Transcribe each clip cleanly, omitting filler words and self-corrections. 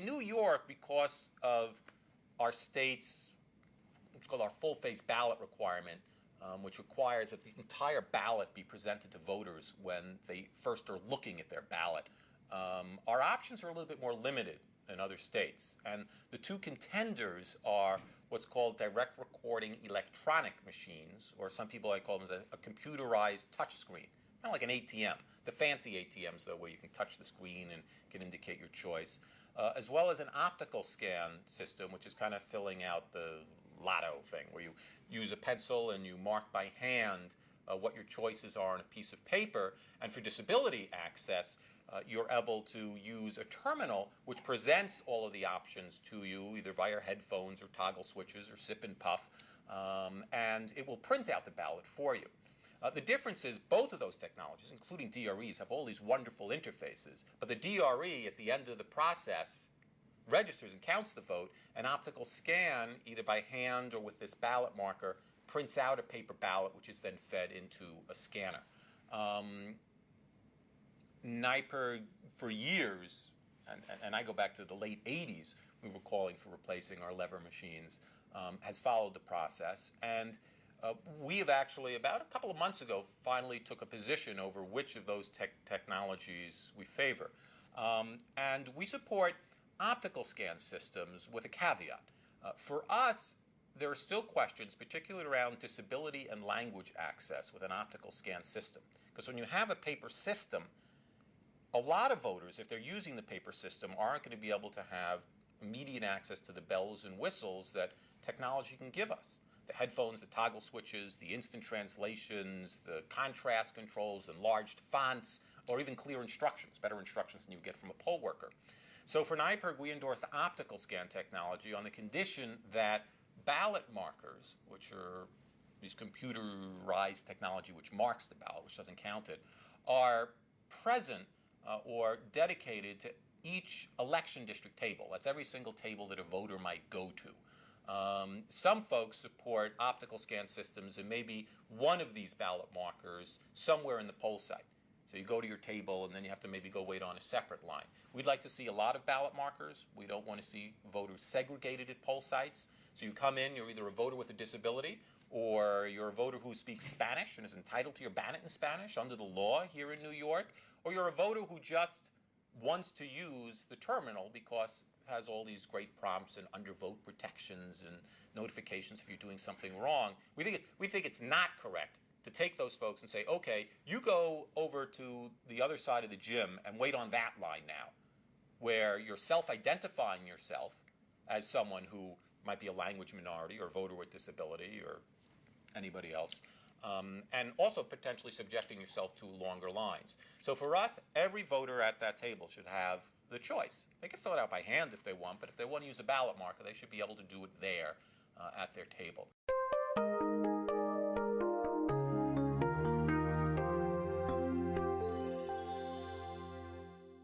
in New York, because of our state's, it's called our full-face ballot requirement, which requires that the entire ballot be presented to voters when they first are looking at their ballot. Our options are a little bit more limited in other states. And the two contenders are what's called direct recording electronic machines, or some people I call them as a computerized touchscreen, kind of like an ATM. The fancy ATMs, though, where you can touch the screen and can indicate your choice, as well as an optical scan system, which is kind of filling out the lotto thing, where you use a pencil and you mark by hand what your choices are on a piece of paper. And for disability access, you're able to use a terminal which presents all of the options to you, either via headphones or toggle switches or sip and puff, and it will print out the ballot for you. The difference is both of those technologies, including DREs, have all these wonderful interfaces, but the DRE at the end of the process registers and counts the vote. An optical scan, either by hand or with this ballot marker, prints out a paper ballot, which is then fed into a scanner. NYPIRG, for years, and I go back to the late 80s, we were calling for replacing our lever machines, has followed the process. And we have actually, about a couple of months ago, finally took a position over which of those technologies we favor. And we support optical scan systems with a caveat. For us, there are still questions, particularly around disability and language access with an optical scan system. Because when you have a paper system, a lot of voters, if they're using the paper system, aren't going to be able to have immediate access to the bells and whistles that technology can give us. The headphones, the toggle switches, the instant translations, the contrast controls, enlarged fonts, or even clear instructions, better instructions than you get from a poll worker. So for NYPIRG, we endorse the optical scan technology on the condition that ballot markers, which are these computerized technology which marks the ballot, which doesn't count it, are present or dedicated to each election district table. That's every single table that a voter might go to. Some folks support optical scan systems and maybe one of these ballot markers somewhere in the poll site. So you go to your table and then you have to maybe go wait on a separate line. We'd like to see a lot of ballot markers. We don't want to see voters segregated at poll sites. So you come in, you're either a voter with a disability or you're a voter who speaks Spanish and is entitled to your ballot in Spanish under the law here in New York, or you're a voter who just wants to use the terminal because it has all these great prompts and undervote protections and notifications if you're doing something wrong. We think it's not correct to take those folks and say, okay, you go over to the other side of the gym and wait on that line now, where you're self-identifying yourself as someone who might be a language minority or a voter with disability or anybody else, and also potentially subjecting yourself to longer lines. So for us, every voter at that table should have the choice. They can fill it out by hand if they want, but if they want to use a ballot marker, they should be able to do it there at their table.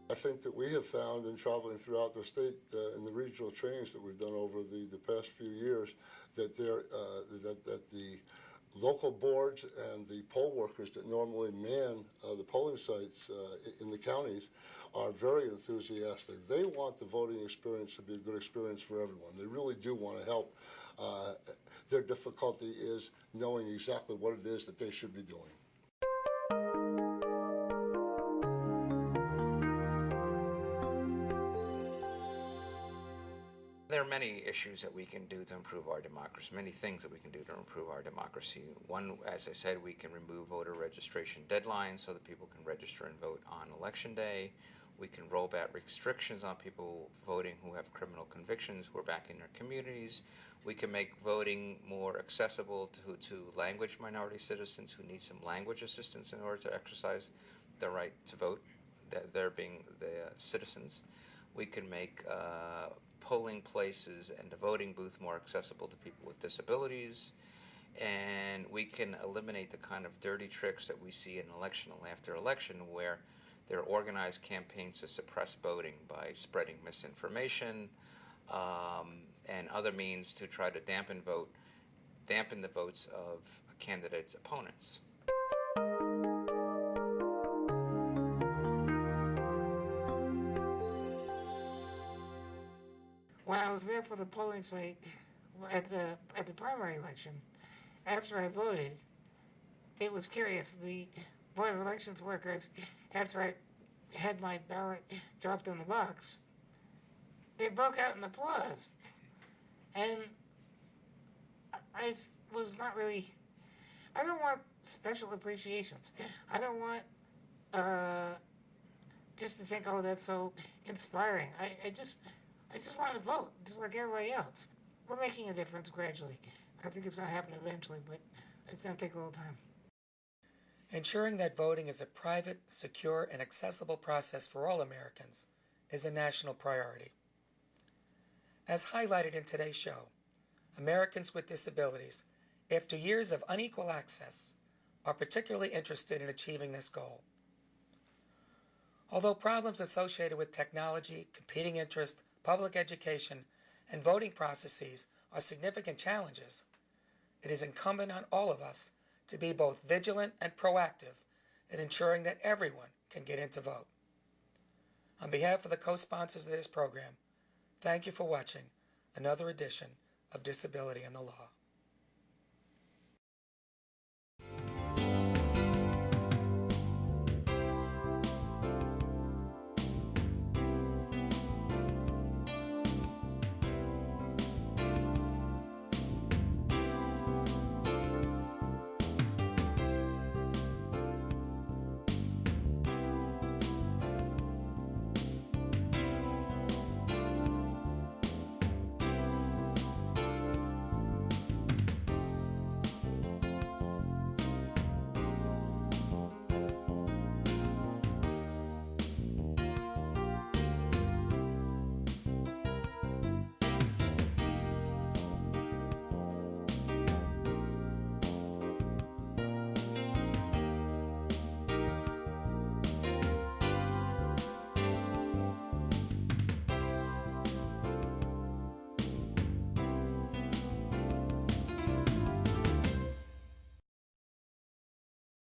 I think that we have found in traveling throughout the state in the regional trainings that we've done over the past few years that that the local boards and the poll workers that normally man the polling sites in the counties are very enthusiastic. They want the voting experience to be a good experience for everyone. They really do want to help. Their difficulty is knowing exactly what it is that they should be doing. There are many issues that we can do to improve our democracy, many things that we can do to improve our democracy. One, as I said, we can remove voter registration deadlines so that people can register and vote on Election Day. We can roll back restrictions on people voting who have criminal convictions, who are back in their communities. We can make voting more accessible to language minority citizens who need some language assistance in order to exercise their right to vote, they're being the citizens. We can make polling places and the voting booth more accessible to people with disabilities, and we can eliminate the kind of dirty tricks that we see in election after election where there are organized campaigns to suppress voting by spreading misinformation and other means to try to dampen the votes of a candidate's opponents. there for the polling site at the primary election. After I voted, it was curious. The Board of Elections workers, after I had my ballot dropped in the box, they broke out in applause. And I was not really. I don't want special appreciations. I don't want just to think, oh, that's so inspiring. I just want to vote, just like everybody else. We're making a difference gradually. I think it's going to happen eventually, but it's going to take a little time. Ensuring that voting is a private, secure, and accessible process for all Americans is a national priority. As highlighted in today's show, Americans with disabilities, after years of unequal access, are particularly interested in achieving this goal. Although problems associated with technology, competing interest, public education, and voting processes are significant challenges, it is incumbent on all of us to be both vigilant and proactive in ensuring that everyone can get in to vote. On behalf of the co-sponsors of this program, thank you for watching another edition of Disability and the Law.